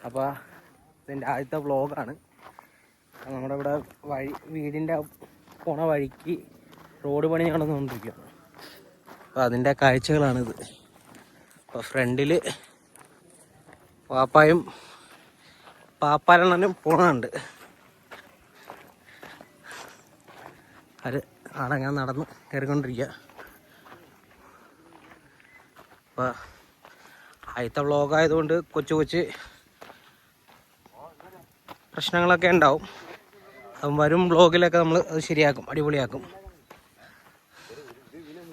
അപ്പോൾ ഇതിൻ്റെ ആദ്യത്തെ വ്ളോഗാണ്. നമ്മുടെ ഇവിടെ വീടിൻ്റെ പോണ വഴിക്ക് റോഡ് പണി നടന്നുകൊണ്ടിരിക്കുകയാണ്. അപ്പോൾ അതിൻ്റെ കാഴ്ചകളാണിത്. അപ്പോൾ ഫ്രണ്ടിൽ പാപ്പായും പാപ്പാരണ്ണനും പോണുണ്ട്. അത് ആടങ്ങനെ നടന്ന് കയറിക്കൊണ്ടിരിക്കുക. അപ്പോൾ ആദ്യത്തെ വ്ളോഗായതുകൊണ്ട് കൊച്ചു പ്രശ്നങ്ങളൊക്കെ ഉണ്ടാവും. അപ്പം വരും വ്ളോഗിലൊക്കെ നമ്മൾ അത് ശരിയാക്കും, അടിപൊളിയാക്കും.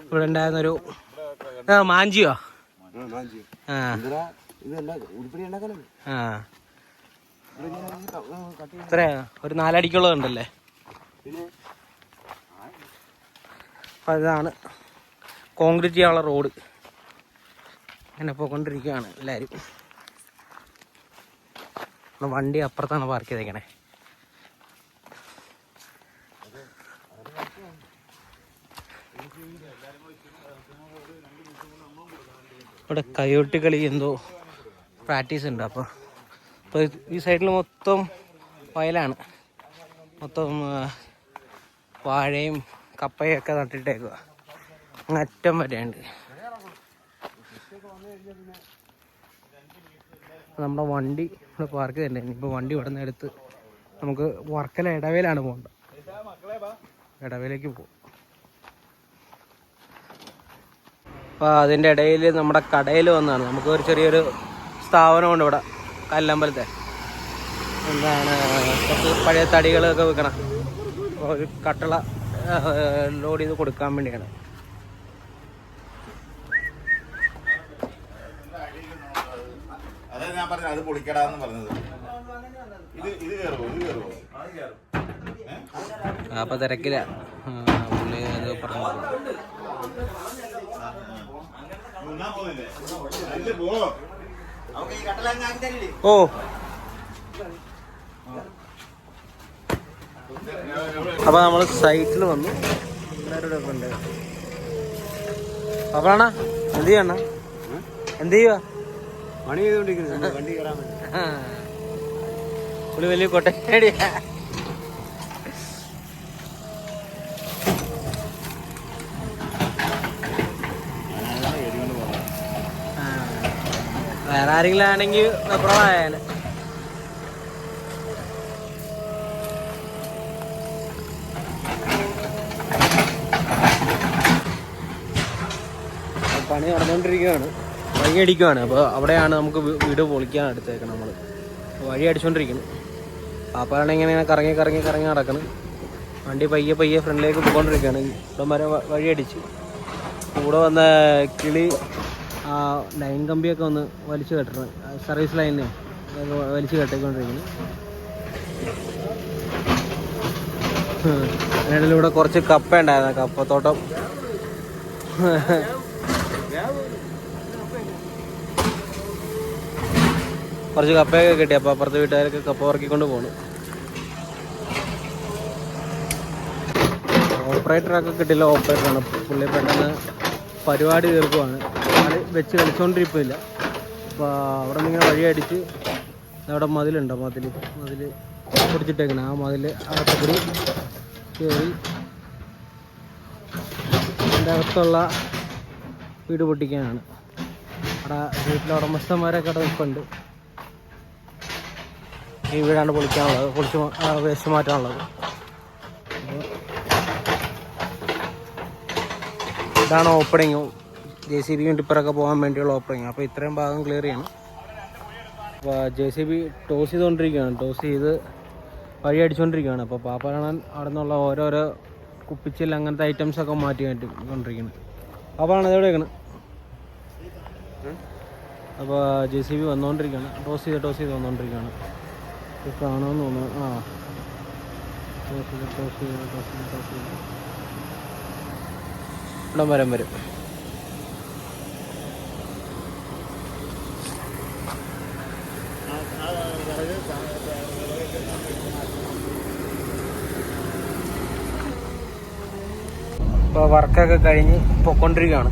ഇവിടെ ഉണ്ടായിരുന്നൊരു മാഞ്ചിയോ ഇത്രയാ ഒരു 4 അടിക്കുള്ളത് ഉണ്ടല്ലേ. അപ്പം ഇതാണ് കോൺക്രീറ്റ് ചെയ്യാനുള്ള റോഡ്. അങ്ങനെ പോയിക്കൊണ്ടിരിക്കുകയാണ് എല്ലാവരും. വണ്ടി അപ്പുറത്താണ് പാർക്ക് ചെയ്തേക്കണേ. ഇവിടെ കയോട്ടി കളി എന്തോ പ്രാക്ടീസ് ഉണ്ട്. അപ്പോൾ ഈ സൈഡിൽ മൊത്തം വയലാണ്. മൊത്തം വാഴയും കപ്പയും ഒക്കെ നട്ടിട്ടേക്കുക. അങ്ങ് അറ്റം വരെയുണ്ട്. നമ്മുടെ വണ്ടി ഇവിടെ പാർക്ക് ചെയ്തിട്ടുണ്ട്. ഇനിയിപ്പോൾ വണ്ടി ഇവിടെ നിന്ന് എടുത്ത് നമുക്ക് വർക്കല ഇടവേലാണ് പോകേണ്ടത്. ഇടവേലേക്ക് പോകും. അപ്പോൾ അതിൻ്റെ ഇടയിൽ നമ്മുടെ കടയിൽ വന്നതാണ്. നമുക്ക് ഒരു ചെറിയൊരു സ്ഥാപനമുണ്ട് ഇവിടെ കല്ലമ്പലത്തെ. എന്താണ് കുറച്ച് പഴയ തടികളൊക്കെ വിൽക്കണം. അപ്പോൾ ഒരു കട്ടള ലോഡ് ചെയ്ത് കൊടുക്കാൻ വേണ്ടിയാണ്. അപ്പൊ തിരക്കില്ല പുള്ളി അത് പറഞ്ഞു. ഓ അപ്പൊ നമ്മള് സൈറ്റിൽ വന്നു. എല്ലാവരുടെ ഒക്കെ ഉണ്ട്. അപ്പാണ എന്ത് ചെയ്യണ എന്ത് ചെയ്യുക? പണി ചെയ്തോണ്ടിരിക്കുന്നു. വണ്ടി കയറാൻ പുള്ളി വലിയ കൊട്ടേടിയാ. വേറെ ആരെങ്കിലും ആണെങ്കിൽ വെപ്രമായാലും. പണി നടന്നുകൊണ്ടിരിക്കുകയാണ്. വഴി അടിക്കുവാണ്. അപ്പോൾ അവിടെയാണ് നമുക്ക് വീട് പൊളിക്കാൻ എടുത്തേക്കണം. നമ്മൾ വഴി അടിച്ചുകൊണ്ടിരിക്കുന്നു. പാപ്പാണ് ഇങ്ങനെ കറങ്ങി നടക്കണം. വണ്ടി പയ്യെ ഫ്രണ്ടിലേക്ക് പോയിക്കൊണ്ടിരിക്കുകയാണ്. ഇവിടെ വരെ വഴി അടിച്ച് കൂടെ വന്ന കിളി ലൈൻ കമ്പിയൊക്കെ ഒന്ന് വലിച്ചു കെട്ടണം. സർവീസ് ലൈനെ വലിച്ചു കെട്ടിക്കൊണ്ടിരിക്കുന്നു. അതിനിടയിൽ ഇവിടെ കുറച്ച് കപ്പ ഉണ്ടായിരുന്നു. കപ്പത്തോട്ടം കുറച്ച് കപ്പയൊക്കെ കിട്ടി. അപ്പോൾ അപ്പുറത്തെ വീട്ടുകാരൊക്കെ കപ്പ പറക്കിക്കൊണ്ട് പോകണം. ഓപ്പറേറ്ററൊക്കെ കിട്ടില്ല. ഓപ്പറേറ്ററാണ് പുള്ളി. പെട്ടെന്ന് പരിപാടി തീർക്കുവാണ്. ആൾ വെച്ച് കളിച്ചുകൊണ്ടിരിപ്പില്ല. അപ്പോൾ അവിടെ നിന്ന് ഇങ്ങനെ വഴി അടിച്ച് അവിടെ മതിലുണ്ടോ, മതിൽ പൊടിച്ചിട്ടേക്കണം. ആ മതിൽ അകത്തുകൂടി കയറി അതിൻ്റെ അകത്തുള്ള വീട് പൊട്ടിക്കാനാണ്. അവിടെ വീട്ടിലെ ഉടമസ്ഥന്മാരൊക്കെ അവിടെ നിൽപ്പുണ്ട്. ഈ വീടാണ് പൊളിക്കാനുള്ളത്, വേസ്റ്റ് മാറ്റാനുള്ളത്. ഇതാണ് ഓപ്പണിങ്. JCB ടിപ്പറൊക്കെ പോകാൻ വേണ്ടിയുള്ള ഓപ്പണിങ്. അപ്പോൾ ഇത്രയും ഭാഗം ക്ലിയർ ചെയ്യണം. അപ്പോൾ JCB ടോസ് ചെയ്തുകൊണ്ടിരിക്കുകയാണ്. ടോസ് ചെയ്ത് വഴി അടിച്ചുകൊണ്ടിരിക്കുകയാണ്. അപ്പോൾ പാപ്പാണ് അവിടെ നിന്നുള്ള ഓരോരോ കുപ്പിച്ചിൽ അങ്ങനത്തെ ഐറ്റംസൊക്കെ മാറ്റിക്കൊണ്ടിരിക്കുന്നത്. പാപ്പാണ് ഇതെവിടെ വെക്കണം. അപ്പോൾ JCB വന്നുകൊണ്ടിരിക്കുകയാണ്. ടോസ് ചെയ്ത് വന്നുകൊണ്ടിരിക്കുകയാണ്. കാണുമെന്ന് തോന്നുന്നു. ടോസ് ചെയ്ത് ഇവിടം വരും. ഇപ്പോൾ വർക്കൊക്കെ കഴിഞ്ഞ് പൊയ്ക്കൊണ്ടിരിക്കുകയാണ്.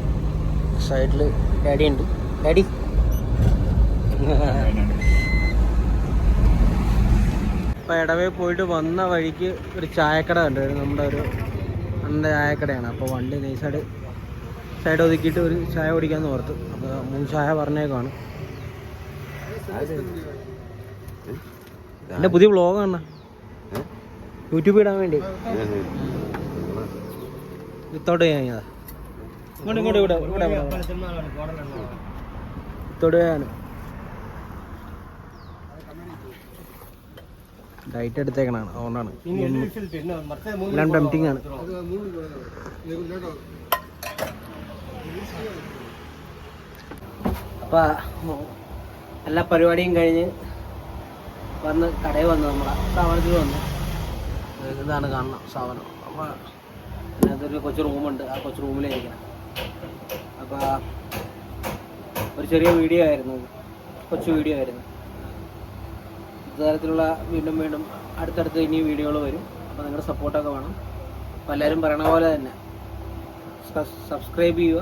സൈഡിൽ ഡാഡി ഉണ്ട്. ഡാഡി അപ്പോൾ ഇടവേ പോയിട്ട് വന്ന വഴിക്ക് ഒരു ചായക്കട കണ്ടായിരുന്നു. നമ്മുടെ ഒരു അണ്ണൻ്റെ ചായക്കടയാണ്. അപ്പോൾ വണ്ടി നൈസായിട്ട് സൈഡ് ഒതുക്കിയിട്ട് ഒരു ചായ കുടിക്കാമെന്ന് ഓർത്തു. അപ്പോൾ 3 ചായ പറഞ്ഞേക്കാണ്. എൻ്റെ പുതിയ വ്ളോഗാണ്, യൂട്യൂബിൽ ഇടാൻ വേണ്ടി. വിത്തൗട്ട് ചെയ്യാൻ ഇങ്ങോട്ട് ഇവിടെ വിത്തൗട്ട് ചെയ്യാൻ ഡയറ്റ് എടുത്തേക്കണാണ്, അതുകൊണ്ടാണ് എല്ലാം ടെംപ്റ്റിംഗ് ആണ്. അപ്പം എല്ലാ പരിപാടിയും കഴിഞ്ഞ് വന്ന് കടയിൽ വന്ന് നമ്മളെ സ്ഥാപനത്തിൽ വന്ന് ഇതാണ് കാണുന്ന സ്ഥാപനം. അപ്പോൾ അതിനകത്തൊരു കൊച്ചു റൂമുണ്ട്, ആ കൊച്ചു റൂമിലായിരിക്കണം. അപ്പോൾ ഒരു ചെറിയ വീഡിയോ ആയിരുന്നു, കൊച്ചു വീഡിയോ ആയിരുന്നു. ഇത്തരത്തിലുള്ള വീണ്ടും അടുത്തടുത്ത് ഇനി വീഡിയോകൾ വരും. അപ്പോൾ നിങ്ങളുടെ സപ്പോർട്ടൊക്കെ വേണം. അപ്പോൾ എല്ലാവരും പറയണ പോലെ തന്നെ സബ്സ്ക്രൈബ് ചെയ്യുക,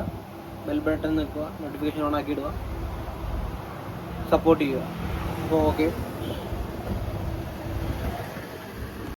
ബെൽ ബട്ടൺ നിൽക്കുക, നോട്ടിഫിക്കേഷൻ ഓൺ ആക്കി ഇടുക, സപ്പോർട്ട് ചെയ്യുക. അപ്പോൾ ഓക്കെ.